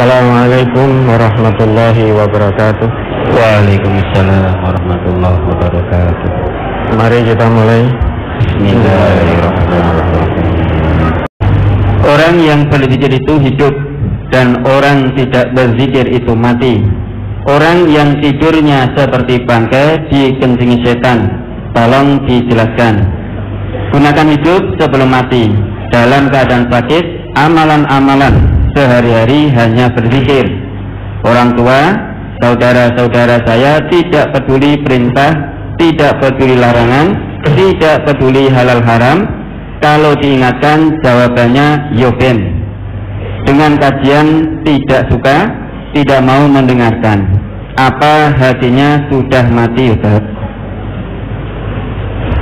Assalamualaikum warahmatullahi wabarakatuh. Waalaikumsalam warahmatullahi wabarakatuh. Mari kita mulai. Bismillahirrahmanirrahim. Orang yang berzikir itu hidup, dan orang tidak berzikir itu mati. Orang yang tidurnya seperti bangkai dikencingi setan. Tolong dijelaskan. Gunakan hidup sebelum mati. Dalam keadaan sakit, amalan-amalan sehari-hari hanya berzikir. Orang tua, saudara-saudara saya tidak peduli perintah, tidak peduli larangan, tidak peduli halal haram. Kalau diingatkan jawabannya yoben. Dengan kajian tidak suka, tidak mau mendengarkan. Apa hatinya sudah mati, Ustaz?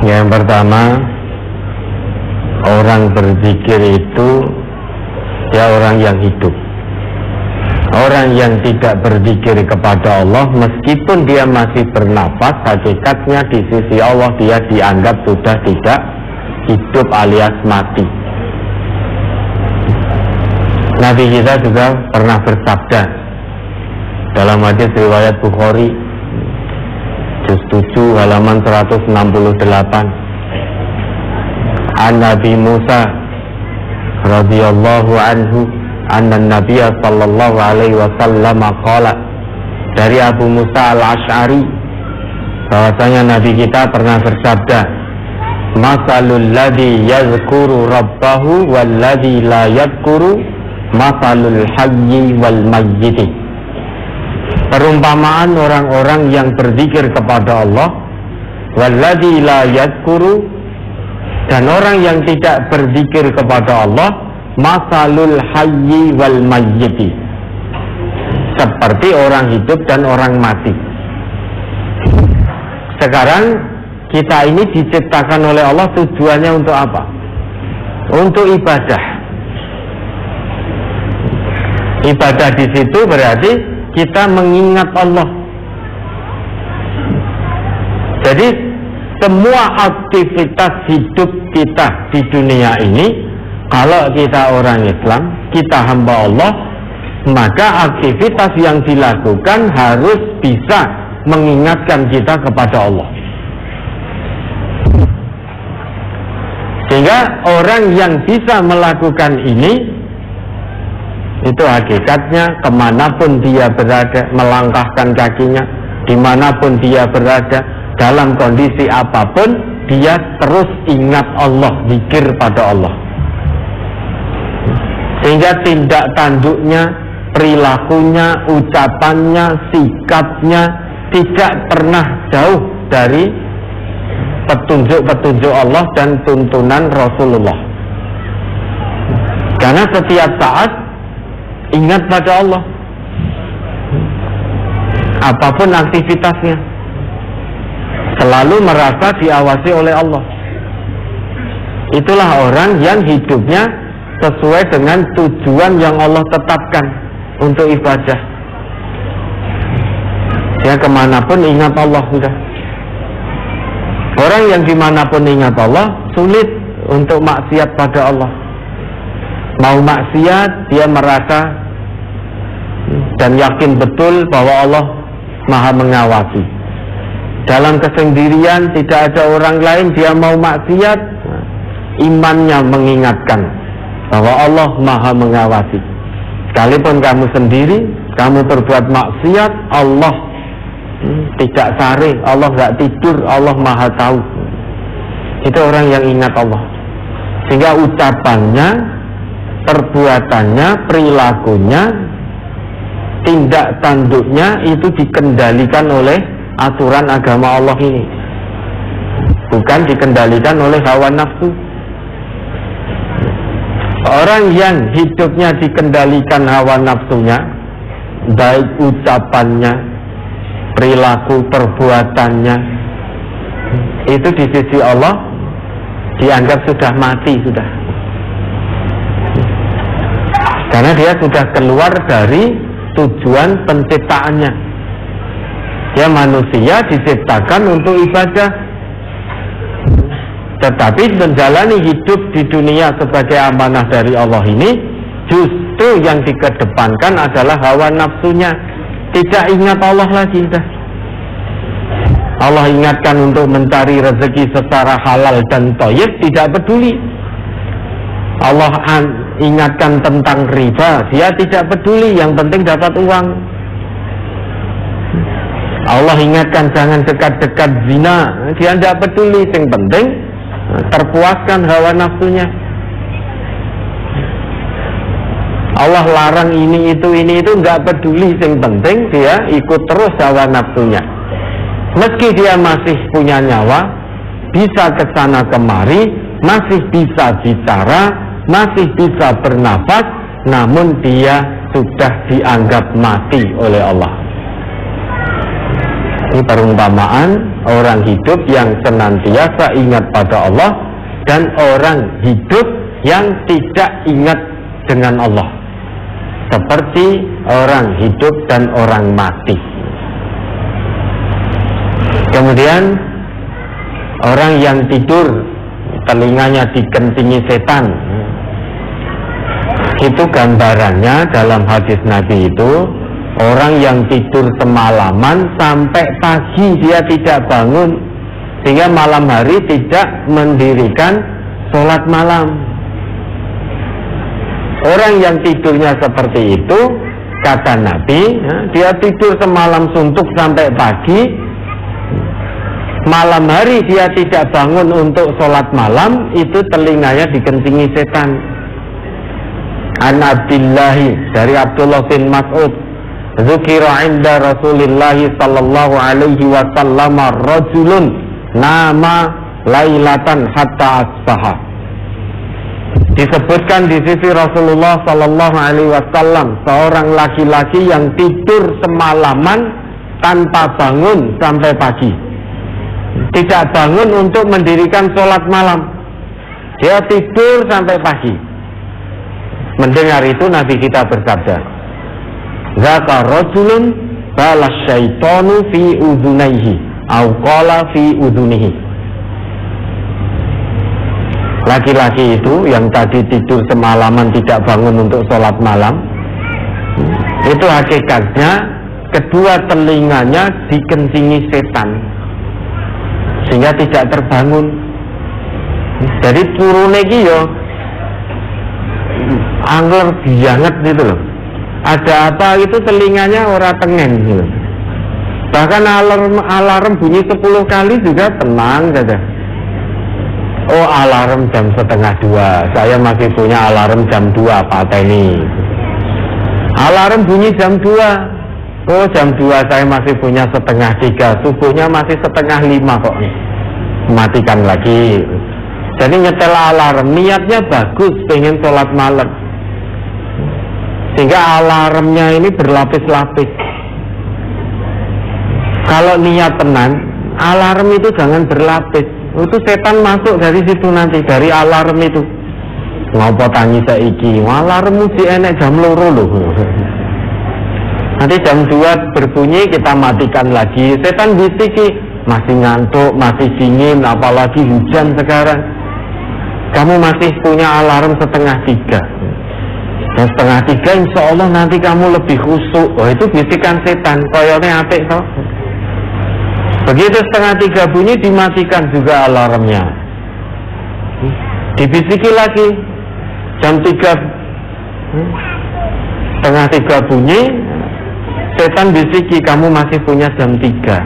Yang pertama, orang berzikir itu ya orang yang hidup. Orang yang tidak berzikir kepada Allah, meskipun dia masih bernafas, hakikatnya di sisi Allah dia dianggap sudah tidak hidup alias mati. Nabi kita juga pernah bersabda dalam hadis riwayat Bukhari juz 7 halaman 168, an Nabi Musa radhiyallahu anhu anna Nabiya sallallahu alaihi wasallam qala, dari Abu Musa al-Ash'ari bahwasanya Nabi kita pernah bersabda, masalul ladzi yazkuru rabbahu wal ladzi la yadhkuru masalul hayyi wal mayyiti. Perumpamaan orang-orang yang berzikir kepada Allah wal ladzi la yadhkuru, dan orang yang tidak berzikir kepada Allah, masalul hayyi wal mayyiti, seperti orang hidup dan orang mati. Sekarang kita ini diciptakan oleh Allah, tujuannya untuk apa? Untuk ibadah. Ibadah di situ berarti kita mengingat Allah. Jadi semua aktivitas hidup kita di dunia ini, kalau kita orang Islam, kita hamba Allah, maka aktivitas yang dilakukan harus bisa mengingatkan kita kepada Allah. Sehingga orang yang bisa melakukan ini, itu hakikatnya kemanapun dia berada, melangkahkan kakinya, dimanapun dia berada, dalam kondisi apapun, dia terus ingat Allah, zikir pada Allah. Sehingga tindak tanduknya, perilakunya, ucapannya, sikapnya tidak pernah jauh dari petunjuk-petunjuk Allah dan tuntunan Rasulullah. Karena setiap saat ingat pada Allah, apapun aktivitasnya, selalu merasa diawasi oleh Allah. Itulah orang yang hidupnya sesuai dengan tujuan yang Allah tetapkan untuk ibadah. Ya, kemanapun ingat Allah sudah. Orang yang dimanapun ingat Allah, sulit untuk maksiat pada Allah. Mau maksiat, dia merasa dan yakin betul bahwa Allah Maha mengawasi. Dalam kesendirian, tidak ada orang lain, dia mau maksiat, imannya mengingatkan bahwa Allah Maha mengawasi. Sekalipun kamu sendiri, kamu berbuat maksiat, Allah tidak sare, Allah tidak tidur, Allah Maha tahu. Itu orang yang ingat Allah. Sehingga ucapannya, perbuatannya, perilakunya, tindak tanduknya itu dikendalikan oleh aturan agama Allah ini, bukan dikendalikan oleh hawa nafsu. Orang yang hidupnya dikendalikan hawa nafsunya, baik ucapannya, perilaku, perbuatannya, itu di sisi Allah dianggap sudah mati sudah. Karena dia sudah keluar dari tujuan penciptaannya. Ya, manusia diciptakan untuk ibadah, tetapi menjalani hidup di dunia sebagai amanah dari Allah ini, justru Justru yang dikedepankan adalah hawa nafsunya, tidak ingat Allah lagi dah. Allah ingatkan untuk mencari rezeki secara halal dan thayyib, tidak peduli. Allah ingatkan tentang riba, dia tidak peduli, yang penting dapat uang. Allah ingatkan jangan dekat-dekat zina, dia tidak peduli, yang penting terpuaskan hawa nafsunya. Allah larang ini itu nggak peduli, yang penting dia ikut terus hawa nafsunya. Meski dia masih punya nyawa, bisa kesana kemari, masih bisa bicara, masih bisa bernafas, namun dia sudah dianggap mati oleh Allah. Ini perumpamaan orang hidup yang senantiasa ingat pada Allah dan orang hidup yang tidak ingat dengan Allah, seperti orang hidup dan orang mati. Kemudian orang yang tidur telinganya dikencingi setan, itu gambarannya dalam hadis Nabi itu orang yang tidur semalaman sampai pagi dia tidak bangun, sehingga malam hari tidak mendirikan sholat malam. Orang yang tidurnya seperti itu, kata Nabi, dia tidur semalam suntuk sampai pagi, malam hari dia tidak bangun untuk sholat malam, itu telinganya dikencingi setan. An Abdillahi, dari Abdullah bin Mas'ud, Zukira inda Rasulillah sallallahu alaihi wasallam rajulun nama lailatan hatta asbaha. Disebutkan di sisi Rasulullah sallallahu alaihi wasallam seorang laki-laki yang tidur semalaman tanpa bangun sampai pagi. Tidak bangun untuk mendirikan sholat malam, dia tidur sampai pagi. Mendengar itu Nabi kita bersabda, "Zaka rajulun balas syaitanu fi udhunaihi au qala fi udhunihi." Laki-laki itu yang tadi tidur semalaman tidak bangun untuk sholat malam, itu hakikatnya kedua telinganya dikencingi setan sehingga tidak terbangun. Jadi turun lagi yo angler banget gitu loh. Ada apa itu telinganya ora tengen gitu. Bahkan alarm bunyi 10 kali juga tenang saja. Oh, alarm jam 1:30, saya masih punya alarm jam 2 Pak Teni. Alarm bunyi jam 2. Oh, jam 2 saya masih punya 2:30, subuhnya masih 4:30 kok. Matikan lagi. Jadi nyetel alarm, niatnya bagus, pengen sholat malam, sehingga alarmnya ini berlapis-lapis. Kalau niat tenan, alarm itu jangan berlapis. Itu setan masuk dari situ nanti, dari alarm itu. Ngopo tangi saiki, alarmmu si enek jam 2 loh. Nanti jam 2 berbunyi kita matikan lagi. Setan bisiki, masih ngantuk, masih dingin, apalagi hujan sekarang. Kamu masih punya alarm 2:30. Dan 2:30 insya Allah nanti kamu lebih khusyuk. Oh, itu bisikan setan, koyone apik toh. Begitu 2:30 bunyi dimatikan juga alarmnya. Dibisiki lagi jam 3, 2:30 bunyi, setan bisiki kamu masih punya jam 3.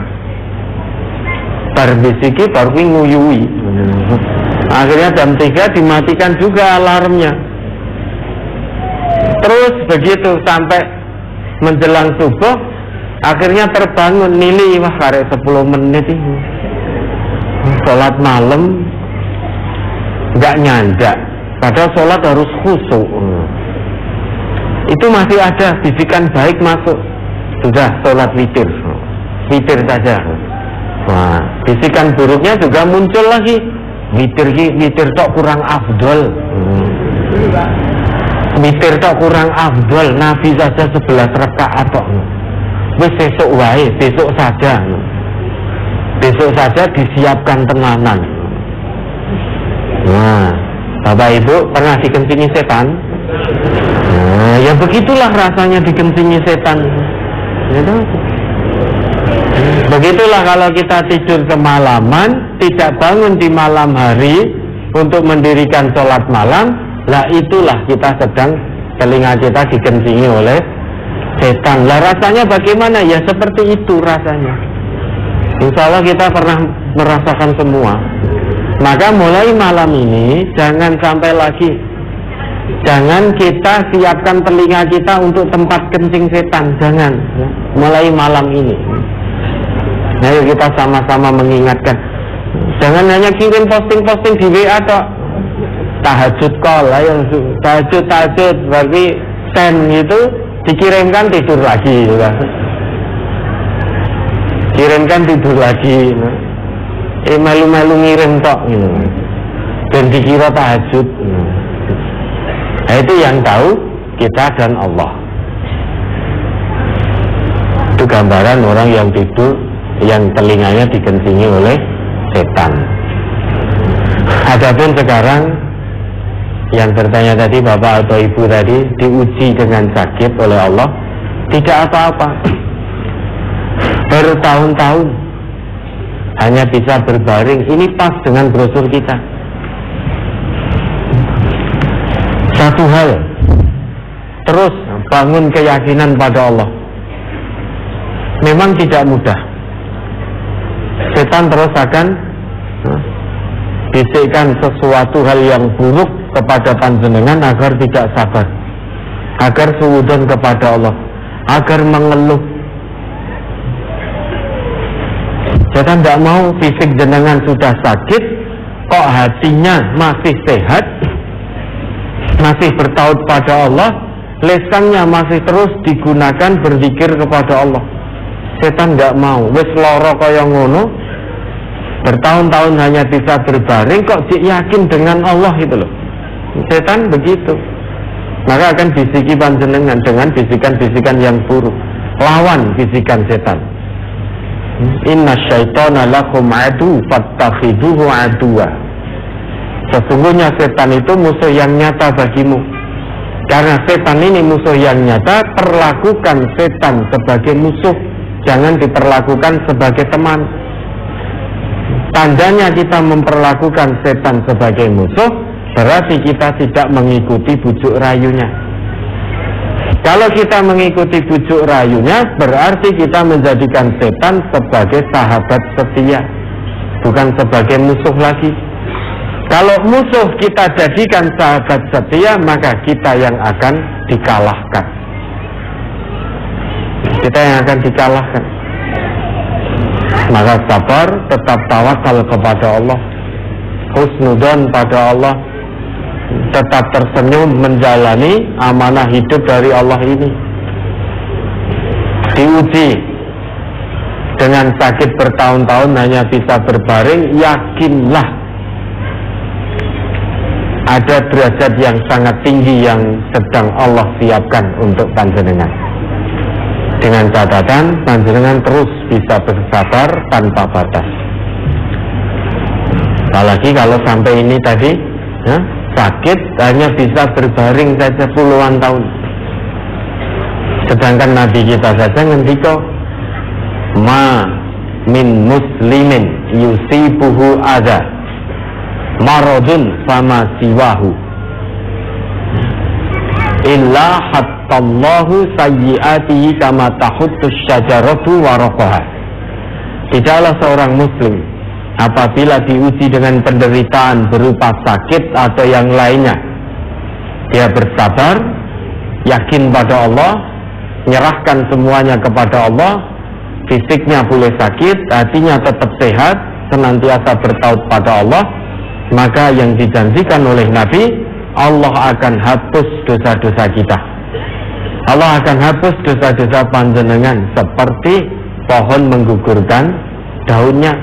Bar bisiki baru nguyui. Akhirnya jam 3 dimatikan juga alarmnya. Terus begitu sampai menjelang subuh, akhirnya terbangun nili, wah karek 10 menit itu sholat malam nggak nyandak, padahal sholat harus khusyuk. Itu masih ada bisikan baik masuk, sudah sholat witir saja. Wah, bisikan buruknya juga muncul lagi, witir tok kurang afdol. Witir tok kurang afdol, Nabi saja 11 rakaat tok. Wis besok wae, besok saja disiapkan tenanan. Nah, Bapak Ibu pernah dikencingi setan? Nah, ya begitulah rasanya dikencingi setan. Gitu. Begitulah kalau kita tidur semalaman, tidak bangun di malam hari untuk mendirikan sholat malam, lah itulah kita sedang, telinga kita dikencingi oleh setan. Lah rasanya bagaimana? Ya seperti itu rasanya. Insya Allah kita pernah merasakan semua. Maka mulai malam ini jangan sampai lagi, jangan kita siapkan telinga kita untuk tempat kencing setan, jangan. Mulai malam ini, ayo kita sama-sama mengingatkan. Jangan hanya kirim posting-posting di WA atau tahajud call, ayo tahajud, berarti send itu dikirimkan tidur lagi, ya. Kirimkan tidur lagi. Melu-melu ngirim tok gitu. Dan dikira tahajud. Nah, itu yang tahu kita dan Allah. Itu gambaran orang yang tidur, yang telinganya dikencingi oleh setan. Adapun sekarang yang bertanya tadi, bapak atau ibu tadi, diuji dengan sakit oleh Allah, tidak apa-apa. Bertahun-tahun hanya bisa berbaring. Ini pas dengan brosur kita. Satu hal, terus bangun keyakinan pada Allah. Memang tidak mudah. Setan terus akan bisikkan sesuatu hal yang buruk kepada panjenengan agar tidak sabar, agar suudzon kepada Allah, agar mengeluh. Setan tidak mau fisik jenengan sudah sakit, kok hatinya masih sehat, masih bertaut pada Allah, lesannya masih terus digunakan berzikir kepada Allah. Setan tidak mau, wis loro kaya ngono, bertahun-tahun hanya bisa berbaring, kok yakin dengan Allah itu loh. Setan begitu. Maka akan bisiki panjenengan dengan bisikan-bisikan yang buruk. Lawan bisikan setan. Inna syaitana lakum adu fattakhiduhu aduwa. Sesungguhnya setan itu musuh yang nyata bagimu. Karena setan ini musuh yang nyata, perlakukan setan sebagai musuh, jangan diperlakukan sebagai teman. Tandanya kita memperlakukan setan sebagai musuh, berarti kita tidak mengikuti bujuk rayunya. Kalau kita mengikuti bujuk rayunya, berarti kita menjadikan setan sebagai sahabat setia, bukan sebagai musuh lagi. Kalau musuh kita jadikan sahabat setia, maka kita yang akan dikalahkan. Kita yang akan dikalahkan. Maka sabar, tetap tawakal kepada Allah, husnudzon pada Allah, tetap tersenyum menjalani amanah hidup dari Allah ini. Diuji dengan sakit bertahun-tahun hanya bisa berbaring, yakinlah ada derajat yang sangat tinggi yang sedang Allah siapkan untuk panjenengan. Dengan catatan panjenengan terus bisa bersabar tanpa batas. Apalagi kalau sampai ini tadi sakit hanya bisa berbaring saja puluhan tahun. Sedangkan Nabi kita saja ngendika, ma min muslimin yusibuhu adza maradun fama siwahu illa hattallahu sayyiatihi kama tahuttus syajaratu waraqaha. Tidaklah seorang muslim apabila diuji dengan penderitaan berupa sakit atau yang lainnya, dia bersabar, yakin pada Allah, menyerahkan semuanya kepada Allah, fisiknya boleh sakit, hatinya tetap sehat, senantiasa bertaut pada Allah, maka yang dijanjikan oleh Nabi, Allah akan hapus dosa-dosa kita. Allah akan hapus dosa-dosa panjenengan seperti pohon menggugurkan daunnya.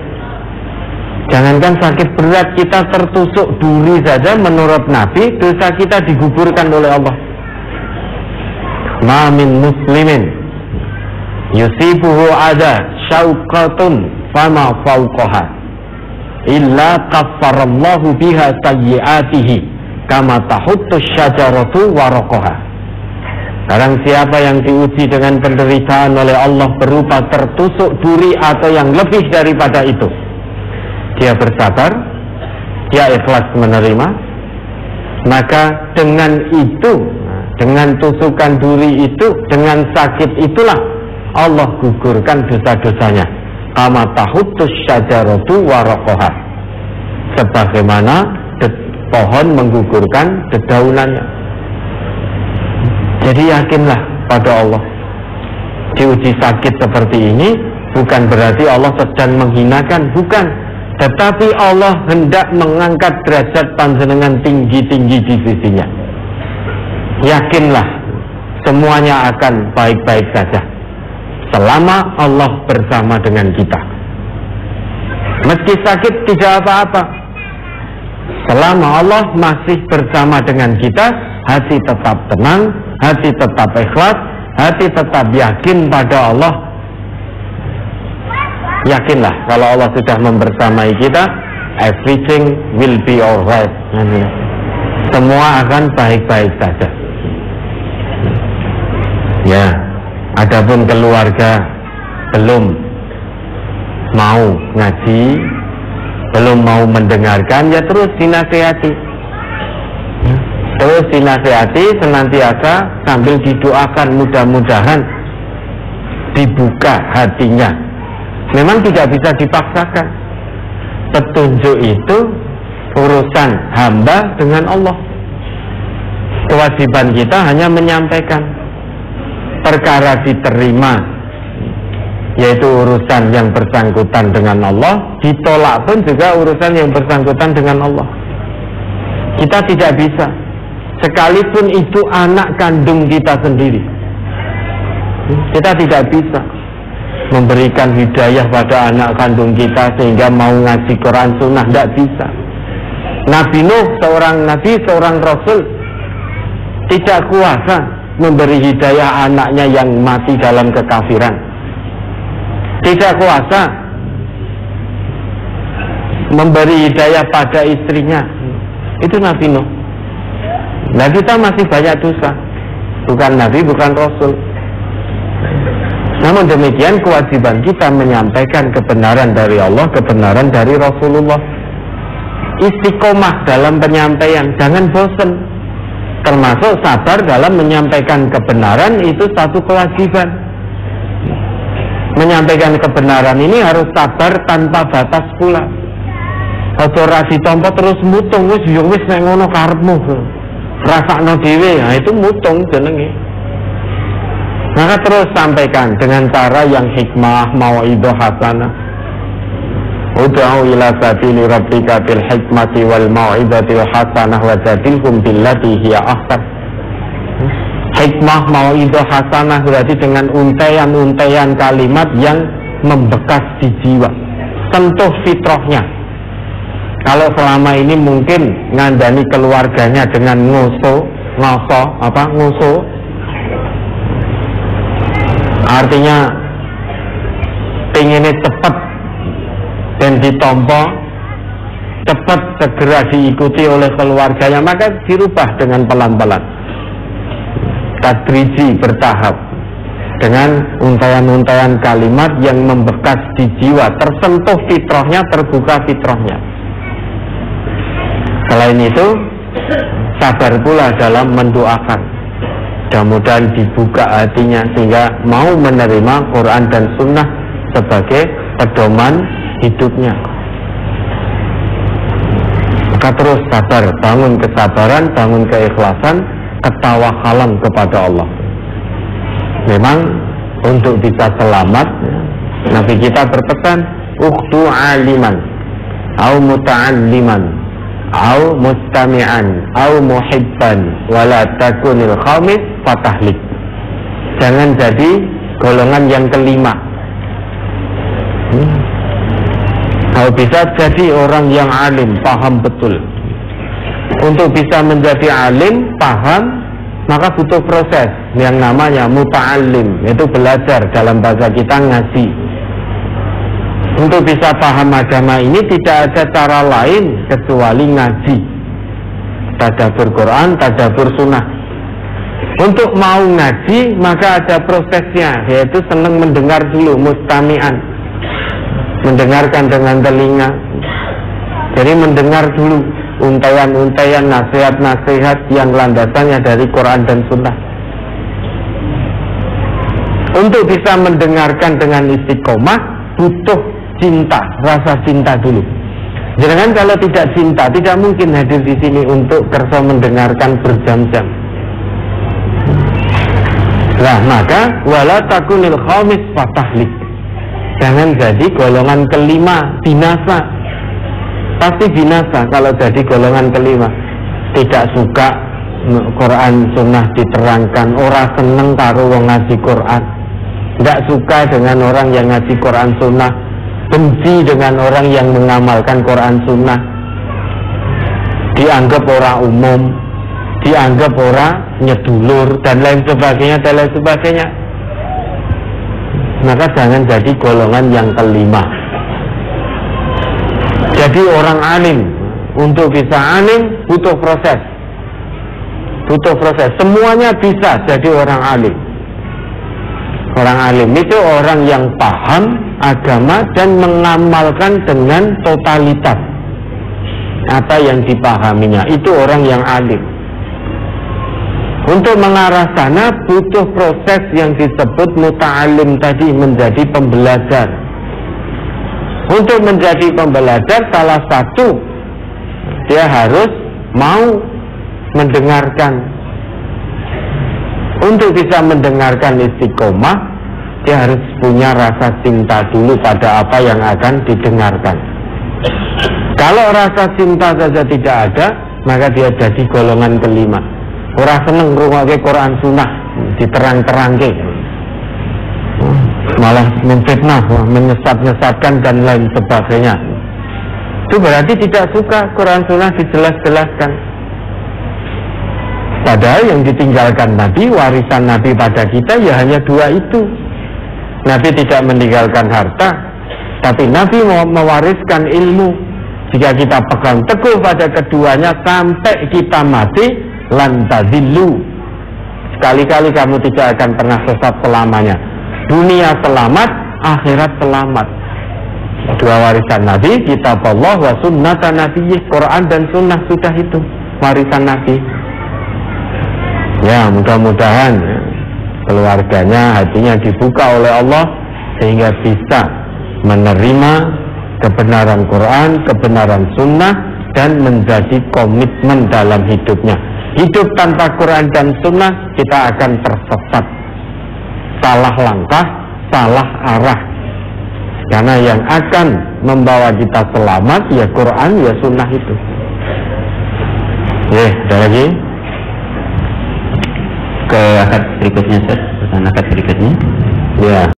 Jangankan sakit berat, kita tertusuk duri saja menurut Nabi, dosa kita digugurkan oleh Allah. Ma min muslimin yusibuhu adza syauqatun fama fawqaha illa kaffarallahu biha sayyiatihi kama tahuttus syajaratu waraqaha. Barang siapa yang diuji dengan penderitaan oleh Allah berupa tertusuk duri atau yang lebih daripada itu, dia bersabar, dia ikhlas menerima, maka dengan itu, dengan tusukan duri itu, dengan sakit itulah Allah gugurkan dosa-dosanya. Kama tahuttus syajaratu waraqaha, sebagaimana pohon menggugurkan dedaunannya. Jadi yakinlah pada Allah. Diuji sakit seperti ini bukan berarti Allah sedang menghinakan, bukan. Tetapi Allah hendak mengangkat derajat panjenengan tinggi-tinggi di sisinya. Yakinlah semuanya akan baik-baik saja selama Allah bersama dengan kita. Meski sakit tidak apa-apa, selama Allah masih bersama dengan kita, hati tetap tenang, hati tetap ikhlas, hati tetap yakin pada Allah. Yakinlah kalau Allah sudah membersamai kita, everything will be alright. Semua akan baik-baik saja. Ya, adapun keluarga belum mau ngaji, belum mau mendengarkan, ya terus dinasihati. Terus dinasihati senantiasa sambil didoakan, mudah-mudahan dibuka hatinya. Memang tidak bisa dipaksakan. Petunjuk itu urusan hamba dengan Allah. Kewajiban kita hanya menyampaikan. Perkara diterima, yaitu urusan yang bersangkutan dengan Allah. Ditolak pun juga urusan yang bersangkutan dengan Allah. Kita tidak bisa, sekalipun itu anak kandung kita sendiri, kita tidak bisa memberikan hidayah pada anak kandung kita sehingga mau ngaji Quran Sunnah, tidak bisa. Nabi Nuh seorang nabi, seorang rasul, tidak kuasa memberi hidayah anaknya yang mati dalam kekafiran. Tidak kuasa memberi hidayah pada istrinya. Itu Nabi Nuh. Nah, kita masih banyak dosa. Bukan Nabi, bukan Rasul. Namun demikian kewajiban kita menyampaikan kebenaran dari Allah, kebenaran dari Rasulullah. Istiqomah dalam penyampaian, jangan bosan. Termasuk sabar dalam menyampaikan kebenaran, itu satu kewajiban. Menyampaikan kebenaran ini harus sabar tanpa batas pula. Aja ora ditampa terus mutung, wis yo wis nek ngono karepmu. Rasakno dhewe, nah itu mutung jenenge. Maka terus sampaikan dengan cara yang hikmah, mau'idhah hasanah. Ud'u ila sabili rabbika bil hikmati wal mau'izatil hasanah wajadilhum billati hiya ahsan. Hikmah, mau'idhah hasanah berarti dengan untaian-untaian kalimat yang membekas di jiwa, sentuh fitrahnya. Kalau selama ini mungkin ngandani keluarganya dengan ngoso, artinya pengennya cepat dan ditompo, cepat segera diikuti oleh keluarganya, maka dirubah dengan pelan-pelan, tadriji, bertahap, dengan untaian-untaian kalimat yang membekas di jiwa, tersentuh fitrahnya, terbuka fitrahnya. Selain itu, sabar pula dalam mendoakan, mudah-mudahan dibuka hatinya sehingga mau menerima Quran dan Sunnah sebagai pedoman hidupnya. Maka terus sabar, bangun kesabaran, bangun keikhlasan, ketawakalan kepada Allah. Memang untuk bisa selamat, Nabi kita berpesan, ukhtu aliman, au muta'alliman, au mustami'an, au muhibban, wala takunil khamis fatahlik. Jangan jadi golongan yang kelima. Kalau bisa jadi orang yang alim, paham betul. Untuk bisa menjadi alim, paham, maka butuh proses yang namanya muta'allim, yaitu belajar, dalam bahasa kita ngaji. Untuk bisa paham agama ini tidak ada cara lain kecuali ngaji. tadabbur Quran, tadabbur sunnah. Untuk mau ngaji maka ada prosesnya, yaitu senang mendengar dulu, mustami'an, mendengarkan dengan telinga. Jadi mendengar dulu untaian-untaian, nasihat-nasihat yang landasannya dari Quran dan sunnah. Untuk bisa mendengarkan dengan istiqomah butuh cinta, rasa cinta dulu. Jangan kalau tidak cinta, tidak mungkin hadir di sini untuk kersa mendengarkan berjam-jam. Nah, maka wala takunil khamis fatahlik. Jangan jadi golongan kelima binasa. Pasti binasa kalau jadi golongan kelima. Tidak suka Quran sunnah diterangkan, ora seneng karo wong ngaji Quran. Tidak suka dengan orang yang ngaji Quran sunnah, benci dengan orang yang mengamalkan Quran sunnah, dianggap orang umum, dianggap orang nyedulur dan lain sebagainya dan lain sebagainya. Maka jangan jadi golongan yang kelima. Jadi orang alim, untuk bisa alim butuh proses, semuanya bisa jadi orang alim. Orang alim itu orang yang paham agama dan mengamalkan dengan totalitas apa yang dipahaminya. Itu orang yang alim. Untuk mengarah sana butuh proses yang disebut muta'alim tadi, menjadi pembelajar. Untuk menjadi pembelajar salah satu, dia harus mau mendengarkan. Untuk bisa mendengarkan istiqomah, dia harus punya rasa cinta dulu pada apa yang akan didengarkan. Kalau rasa cinta saja tidak ada, maka dia jadi golongan kelima. Orang seneng ngrungokke Quran sunnah diterang-terangke, malah memfitnah, menyesat-nyesatkan dan lain sebagainya. Itu berarti tidak suka Quran sunnah dijelas-jelaskan. Padahal yang ditinggalkan Nabi, warisan Nabi pada kita ya hanya dua itu. Nabi tidak meninggalkan harta, tapi Nabi mau mewariskan ilmu. Jika kita pegang teguh pada keduanya sampai kita mati, lan tazillu, sekali-kali kamu tidak akan pernah sesat selamanya. Dunia selamat, akhirat selamat. Dua warisan Nabi, kitab Allah wa sunnata nabiyyih, Quran dan sunnah, sudah itu warisan Nabi. Ya, mudah-mudahan keluarganya hatinya dibuka oleh Allah sehingga bisa menerima kebenaran Quran, kebenaran sunnah, dan menjadi komitmen dalam hidupnya. Hidup tanpa Quran dan sunnah, kita akan tersesat, salah langkah, salah arah. Karena yang akan membawa kita selamat ya Quran, ya sunnah itu. Ada lagi? Ke akad berikutnya, Ustaz. Pertanyaan akad berikutnya. Ya.